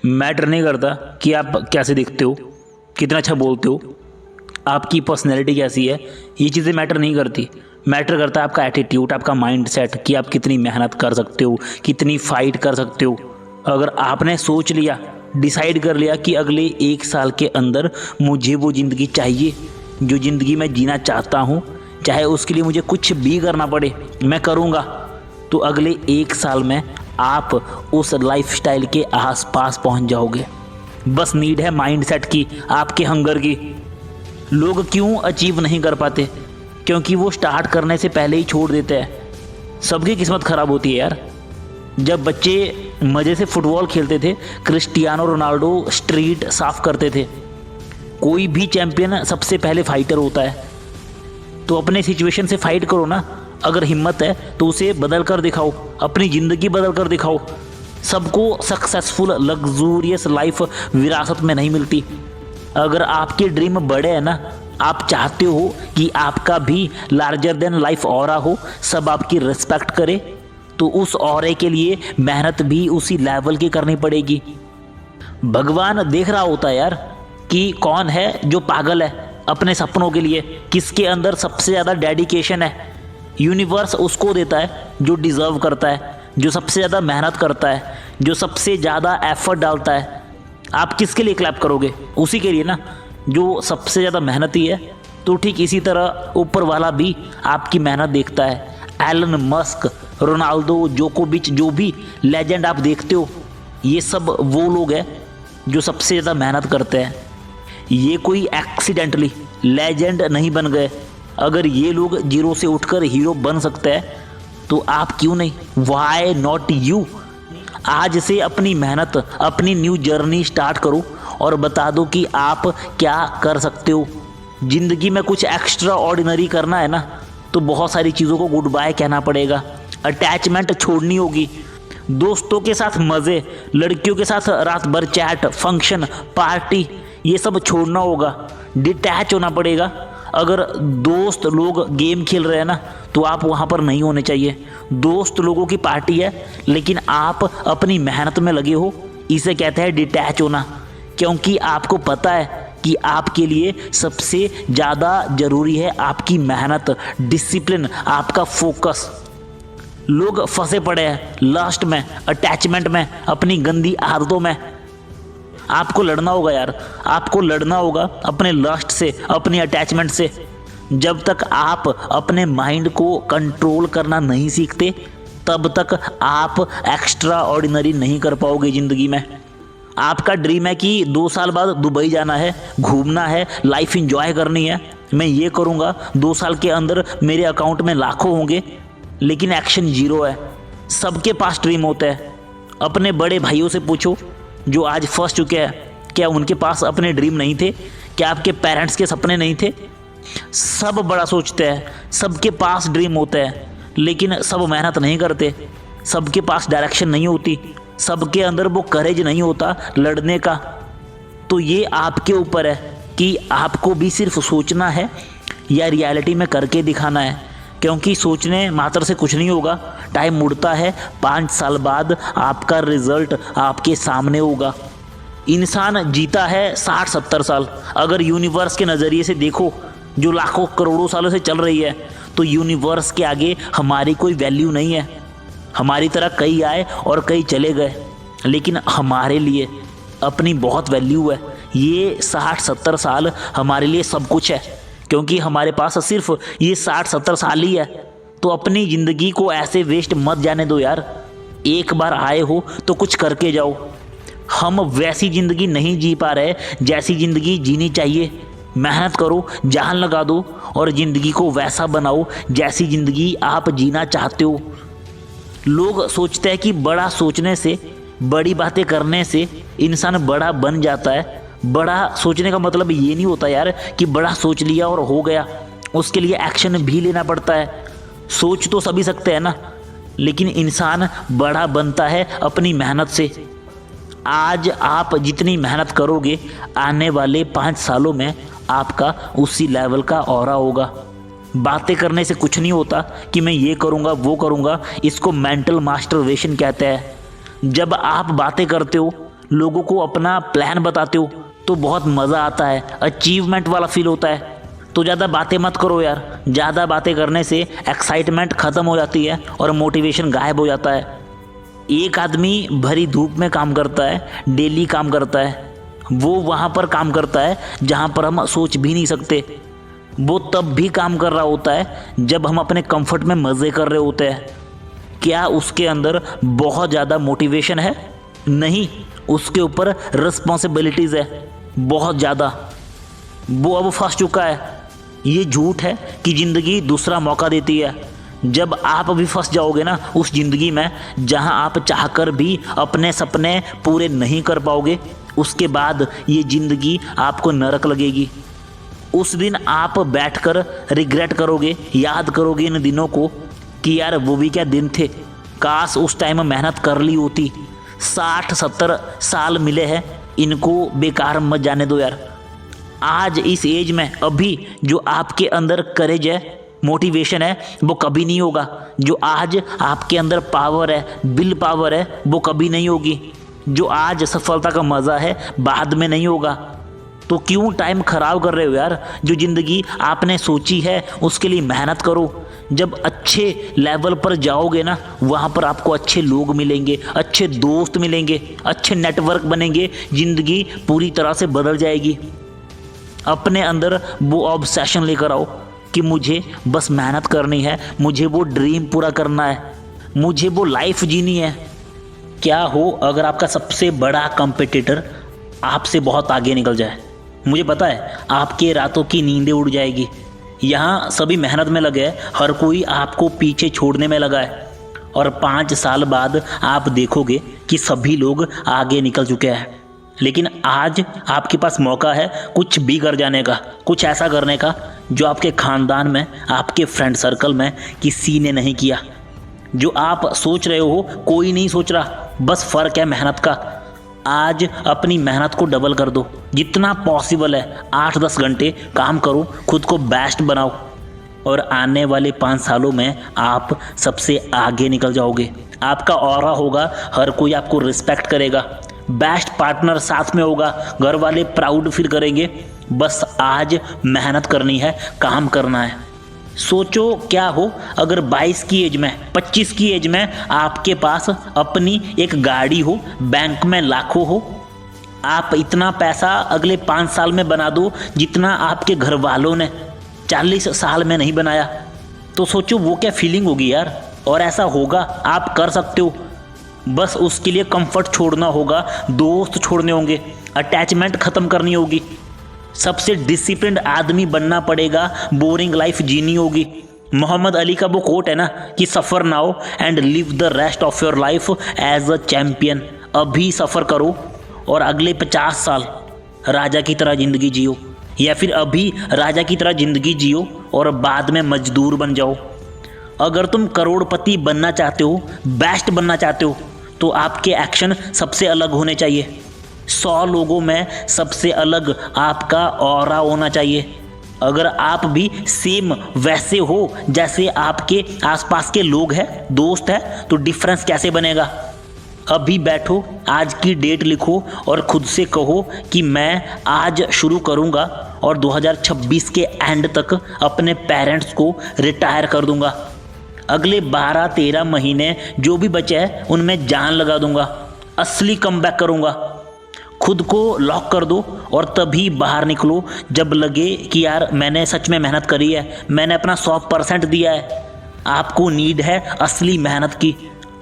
Matter नहीं करता कि आप कैसे दिखते हो, कितना अच्छा बोलते हो, आपकी पर्सनैलिटी कैसी है, ये चीज़ें मैटर नहीं करती। मैटर करता है आपका एटीट्यूड, आपका माइंड सेट कि आप कितनी मेहनत कर सकते हो, कितनी फाइट कर सकते हो। अगर आपने सोच लिया, डिसाइड कर लिया कि अगले 1 साल के अंदर मुझे वो ज़िंदगी चाहिए जो ज़िंदगी मैं जीना चाहता हूँ, चाहे उसके लिए मुझे कुछ भी करना पड़े मैं करूँगा, तो अगले 1 साल में आप उस लाइफस्टाइल के आसपास पहुँच जाओगे। बस नीड है माइंड सेट की, आपके हंगर की। लोग क्यों अचीव नहीं कर पाते? क्योंकि वो स्टार्ट करने से पहले ही छोड़ देते हैं। सबकी किस्मत ख़राब होती है यार। जब बच्चे मज़े से फुटबॉल खेलते थे, क्रिस्टियानो रोनाल्डो स्ट्रीट साफ करते थे। कोई भी चैंपियन सबसे पहले फाइटर होता है। तो अपने सिचुएशन से फाइट करो ना। अगर हिम्मत है तो उसे बदल कर दिखाओ, अपनी ज़िंदगी बदल कर दिखाओ। सबको सक्सेसफुल लग्जूरियस लाइफ विरासत में नहीं मिलती। अगर आपके ड्रीम बड़े हैं ना, आप चाहते हो कि आपका भी लार्जर देन लाइफ ऑरा हो, सब आपकी रिस्पेक्ट करे, तो उस ऑरे के लिए मेहनत भी उसी लेवल की करनी पड़ेगी। भगवान देख रहा होता है यार कि कौन है जो पागल है अपने सपनों के लिए, किसके अंदर सबसे ज़्यादा डेडिकेशन है। यूनिवर्स उसको देता है जो डिज़र्व करता है, जो सबसे ज़्यादा मेहनत करता है, जो सबसे ज़्यादा एफर्ट डालता है। आप किसके लिए क्लैप करोगे? उसी के लिए ना जो सबसे ज़्यादा मेहनती है। तो ठीक इसी तरह ऊपर वाला भी आपकी मेहनत देखता है। एलन मस्क, रोनाल्डो, जोकोविच, जो भी लेजेंड आप देखते हो, ये सब वो लोग हैं जो सबसे ज़्यादा मेहनत करते हैं। ये कोई एक्सीडेंटली लेजेंड नहीं बन गए। अगर ये लोग जीरो से उठकर हीरो बन सकते हैं तो आप क्यों नहीं? Why not you? आज से अपनी मेहनत, अपनी न्यू जर्नी स्टार्ट करो और बता दो कि आप क्या कर सकते हो। ज़िंदगी में कुछ एक्स्ट्रा ऑर्डिनरी करना है ना, तो बहुत सारी चीज़ों को गुड बाय कहना पड़ेगा। अटैचमेंट छोड़नी होगी। दोस्तों के साथ मज़े, लड़कियों के साथ रात भर चैट, फंक्शन, पार्टी, ये सब छोड़ना होगा। डिटैच होना पड़ेगा। अगर दोस्त लोग गेम खेल रहे हैं ना, तो आप वहाँ पर नहीं होने चाहिए। दोस्त लोगों की पार्टी है लेकिन आप अपनी मेहनत में लगे हो, इसे कहते हैं डिटैच होना। क्योंकि आपको पता है कि आपके लिए सबसे ज़्यादा ज़रूरी है आपकी मेहनत, डिसिप्लिन, आपका फोकस। लोग फंसे पड़े हैं लास्ट में, अटैचमेंट में, अपनी गंदी आदतों में। आपको लड़ना होगा यार, आपको लड़ना होगा अपने लस्ट से, अपनी अटैचमेंट से। जब तक आप अपने माइंड को कंट्रोल करना नहीं सीखते, तब तक आप एक्स्ट्रा ऑर्डिनरी नहीं कर पाओगे ज़िंदगी में। आपका ड्रीम है कि 2 साल बाद दुबई जाना है, घूमना है, लाइफ इंजॉय करनी है। मैं ये करूँगा, 2 साल के अंदर मेरे अकाउंट में लाखों होंगे, लेकिन एक्शन जीरो है। सबके पास ड्रीम होता है। अपने बड़े भाइयों से पूछो जो आज फंस चुके हैं, क्या उनके पास अपने ड्रीम नहीं थे? क्या आपके पेरेंट्स के सपने नहीं थे? सब बड़ा सोचते हैं, सबके पास ड्रीम होता है, लेकिन सब मेहनत नहीं करते। सबके पास डायरेक्शन नहीं होती, सबके अंदर वो करेज नहीं होता लड़ने का। तो ये आपके ऊपर है कि आपको भी सिर्फ सोचना है या रियलिटी में करके दिखाना है। क्योंकि सोचने मात्र से कुछ नहीं होगा। टाइम मुड़ता है, 5 साल बाद आपका रिजल्ट आपके सामने होगा। इंसान जीता है 60-70 साल। अगर यूनिवर्स के नज़रिए से देखो, जो लाखों करोड़ों सालों से चल रही है, तो यूनिवर्स के आगे हमारी कोई वैल्यू नहीं है। हमारी तरह कई आए और कई चले गए, लेकिन हमारे लिए अपनी बहुत वैल्यू है। ये 60-70 साल हमारे लिए सब कुछ है, क्योंकि हमारे पास सिर्फ ये 60-70 साल ही है। तो अपनी ज़िंदगी को ऐसे वेस्ट मत जाने दो यार। एक बार आए हो तो कुछ करके जाओ। हम वैसी ज़िंदगी नहीं जी पा रहे जैसी ज़िंदगी जीनी चाहिए। मेहनत करो, जान लगा दो और ज़िंदगी को वैसा बनाओ जैसी ज़िंदगी आप जीना चाहते हो। लोग सोचते हैं कि बड़ा सोचने से, बड़ी बातें करने से इंसान बड़ा बन जाता है। बड़ा सोचने का मतलब ये नहीं होता यार कि बड़ा सोच लिया और हो गया। उसके लिए एक्शन भी लेना पड़ता है। सोच तो सभी सकते हैं ना, लेकिन इंसान बड़ा बनता है अपनी मेहनत से। आज आप जितनी मेहनत करोगे, आने वाले 5 सालों में आपका उसी लेवल का ऑरा होगा। बातें करने से कुछ नहीं होता कि मैं ये करूँगा वो करूँगा। इसको मेंटल मास्टरबेशन कहते हैं। जब आप बातें करते हो, लोगों को अपना प्लान बताते हो तो बहुत मज़ा आता है, अचीवमेंट वाला फील होता है। तो ज़्यादा बातें मत करो यार, ज़्यादा बातें करने से एक्साइटमेंट ख़त्म हो जाती है और मोटिवेशन गायब हो जाता है। एक आदमी भरी धूप में काम करता है, डेली काम करता है, वो वहाँ पर काम करता है जहाँ पर हम सोच भी नहीं सकते। वो तब भी काम कर रहा होता है जब हम अपने कंफर्ट में मज़े कर रहे होते हैं। क्या उसके अंदर बहुत ज़्यादा मोटिवेशन है? नहीं, उसके ऊपर रिस्पॉन्सिबिलिटीज़ है बहुत ज़्यादा। वो अब फंस चुका है। ये झूठ है कि ज़िंदगी दूसरा मौका देती है। जब आप अभी फंस जाओगे ना उस ज़िंदगी में जहां आप चाहकर भी अपने सपने पूरे नहीं कर पाओगे, उसके बाद ये ज़िंदगी आपको नरक लगेगी। उस दिन आप बैठकर रिग्रेट करोगे, याद करोगे इन दिनों को कि यार वो भी क्या दिन थे, काश उस टाइम मेहनत कर ली होती। 60-70 साल मिले हैं, इनको बेकार मत जाने दो यार। आज इस एज में अभी जो आपके अंदर करेज है, मोटिवेशन है, वो कभी नहीं होगा। जो आज आपके अंदर पावर है, विल पावर है, वो कभी नहीं होगी। जो आज सफलता का मज़ा है, बाद में नहीं होगा। तो क्यों टाइम ख़राब कर रहे हो यार? जो ज़िंदगी आपने सोची है उसके लिए मेहनत करो। जब अच्छे लेवल पर जाओगे ना, वहाँ पर आपको अच्छे लोग मिलेंगे, अच्छे दोस्त मिलेंगे, अच्छे नेटवर्क बनेंगे, ज़िंदगी पूरी तरह से बदल जाएगी। अपने अंदर वो ऑब्सेशन लेकर आओ कि मुझे बस मेहनत करनी है, मुझे वो ड्रीम पूरा करना है, मुझे वो लाइफ जीनी है। क्या हो अगर आपका सबसे बड़ा कंपटीटर आपसे बहुत आगे निकल जाए? मुझे पता है आपके रातों की नींदें उड़ जाएगी। यहाँ सभी मेहनत में लगे हैं, हर कोई आपको पीछे छोड़ने में लगा है, और 5 साल बाद आप देखोगे कि सभी लोग आगे निकल चुके हैं। लेकिन आज आपके पास मौका है कुछ भी कर जाने का, कुछ ऐसा करने का जो आपके ख़ानदान में, आपके फ्रेंड सर्कल में किसी ने नहीं किया। जो आप सोच रहे हो कोई नहीं सोच रहा, बस फ़र्क है मेहनत का। आज अपनी मेहनत को डबल कर दो, जितना पॉसिबल है 8-10 घंटे काम करो, खुद को बेस्ट बनाओ, और आने वाले 5 सालों में आप सबसे आगे निकल जाओगे। आपका ऑरा होगा, हर कोई आपको रिस्पेक्ट करेगा, बेस्ट पार्टनर साथ में होगा, घर वाले प्राउड फील करेंगे। बस आज मेहनत करनी है, काम करना है। सोचो क्या हो अगर 22 की एज में, 25 की एज में आपके पास अपनी एक गाड़ी हो, बैंक में लाखों हो, आप इतना पैसा अगले 5 साल में बना दो जितना आपके घर वालों ने 40 साल में नहीं बनाया। तो सोचो वो क्या फीलिंग होगी यार। और ऐसा होगा, आप कर सकते हो। बस उसके लिए कंफर्ट छोड़ना होगा, दोस्त छोड़ने होंगे, अटैचमेंट ख़त्म करनी होगी, सबसे डिसिप्लिन्ड आदमी बनना पड़ेगा, बोरिंग लाइफ जीनी होगी। मोहम्मद अली का वो कोट है ना कि suffer now and live the rest of your life as a champion. अभी सफ़र करो और अगले 50 साल राजा की तरह ज़िंदगी जियो, या फिर अभी राजा की तरह ज़िंदगी जियो और बाद में मजदूर बन जाओ। अगर तुम करोड़पति बनना चाहते हो, बेस्ट बनना चाहते हो, तो आपके एक्शन सबसे अलग होने चाहिए। 100 लोगों में सबसे अलग आपका ऑरा होना चाहिए। अगर आप भी सेम वैसे हो जैसे आपके आसपास के लोग हैं, दोस्त हैं, तो डिफरेंस कैसे बनेगा? अभी बैठो, आज की डेट लिखो और खुद से कहो कि मैं आज शुरू करूंगा और 2026 के एंड तक अपने पेरेंट्स को रिटायर कर दूंगा। अगले 12-13 महीने जो भी बचे हैं उनमें जान लगा दूंगा, असली कमबैक करूंगा। खुद को लॉक कर दो और तभी बाहर निकलो जब लगे कि यार मैंने सच में मेहनत करी है, मैंने अपना 100% दिया है। आपको नीड है असली मेहनत की।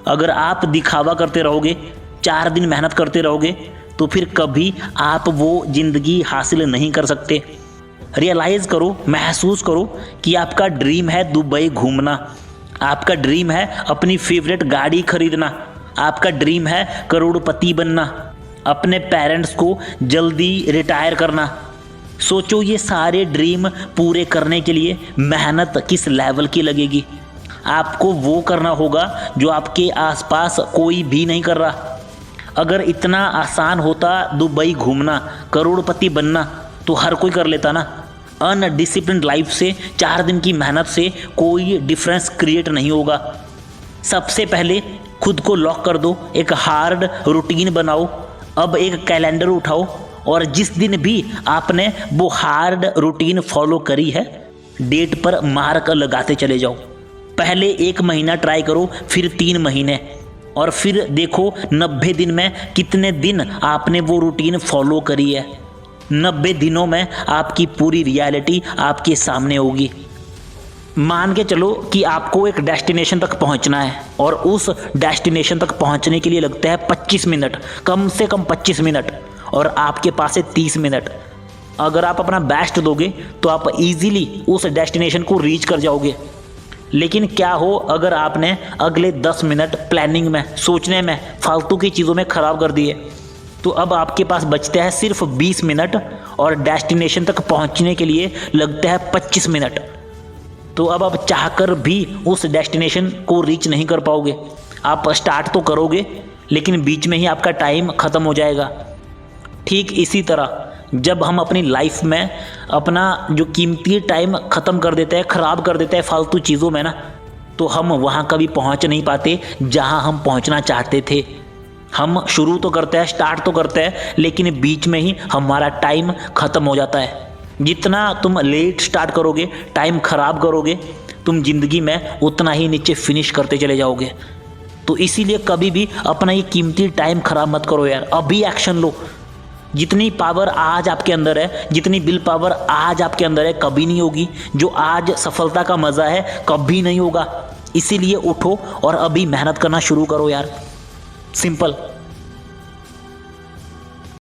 अगर आप दिखावा करते रहोगे, 4 दिन मेहनत करते रहोगे, तो फिर कभी आप वो ज़िंदगी हासिल नहीं कर सकते। रियलाइज़ करो, महसूस करो कि आपका ड्रीम है दुबई घूमना, आपका ड्रीम है अपनी फेवरेट गाड़ी खरीदना, आपका ड्रीम है करोड़पति बनना, अपने पेरेंट्स को जल्दी रिटायर करना। सोचो ये सारे ड्रीम पूरे करने के लिए मेहनत किस लेवल की लगेगी। आपको वो करना होगा जो आपके आसपास कोई भी नहीं कर रहा। अगर इतना आसान होता दुबई घूमना, करोड़पति बनना, तो हर कोई कर लेता ना। अनडिसिप्लिन्ड लाइफ से, 4 दिन की मेहनत से कोई डिफरेंस क्रिएट नहीं होगा। सबसे पहले खुद को लॉक कर दो, एक हार्ड रूटीन बनाओ, अब एक कैलेंडर उठाओ और जिस दिन भी आपने वो हार्ड रूटीन फॉलो करी है, डेट पर मार्क लगाते चले जाओ। पहले 1 महीना ट्राई करो, फिर 3 महीने, और फिर देखो 90 दिन में कितने दिन आपने वो रूटीन फॉलो करी है। 90 दिनों में आपकी पूरी रियलिटी आपके सामने होगी। मान के चलो कि आपको एक डेस्टिनेशन तक पहुंचना है और उस डेस्टिनेशन तक पहुंचने के लिए लगता है 25 मिनट, कम से कम 25 मिनट, और आपके पास है 30 मिनट। अगर आप अपना बेस्ट दोगे तो आप इजीली उस डेस्टिनेशन को रीच कर जाओगे। लेकिन क्या हो अगर आपने अगले 10 मिनट प्लानिंग में, सोचने में, फालतू की चीज़ों में ख़राब कर दिए, तो अब आपके पास बचते हैं सिर्फ 20 मिनट और डेस्टिनेशन तक पहुंचने के लिए लगता है 25 मिनट। तो अब आप चाहकर भी उस डेस्टिनेशन को रीच नहीं कर पाओगे। आप स्टार्ट तो करोगे लेकिन बीच में ही आपका टाइम ख़त्म हो जाएगा। ठीक इसी तरह जब हम अपनी लाइफ में अपना जो कीमती टाइम ख़त्म कर देते हैं, ख़राब कर देते हैं फालतू चीज़ों में ना, तो हम वहाँ कभी पहुँच नहीं पाते जहाँ हम पहुँचना चाहते थे। हम शुरू तो करते हैं, स्टार्ट तो करते हैं, लेकिन बीच में ही हमारा टाइम ख़त्म हो जाता है। जितना तुम लेट स्टार्ट करोगे, टाइम ख़राब करोगे, तुम ज़िंदगी में उतना ही नीचे फिनिश करते चले जाओगे। तो इसीलिए कभी भी अपना ये कीमती टाइम ख़राब मत करो यार। अभी एक्शन लो। जितनी पावर आज आपके अंदर है, जितनी विल पावर आज आपके अंदर है, कभी नहीं होगी। जो आज सफलता का मज़ा है कभी नहीं होगा। इसीलिए उठो और अभी मेहनत करना शुरू करो यार। सिंपल।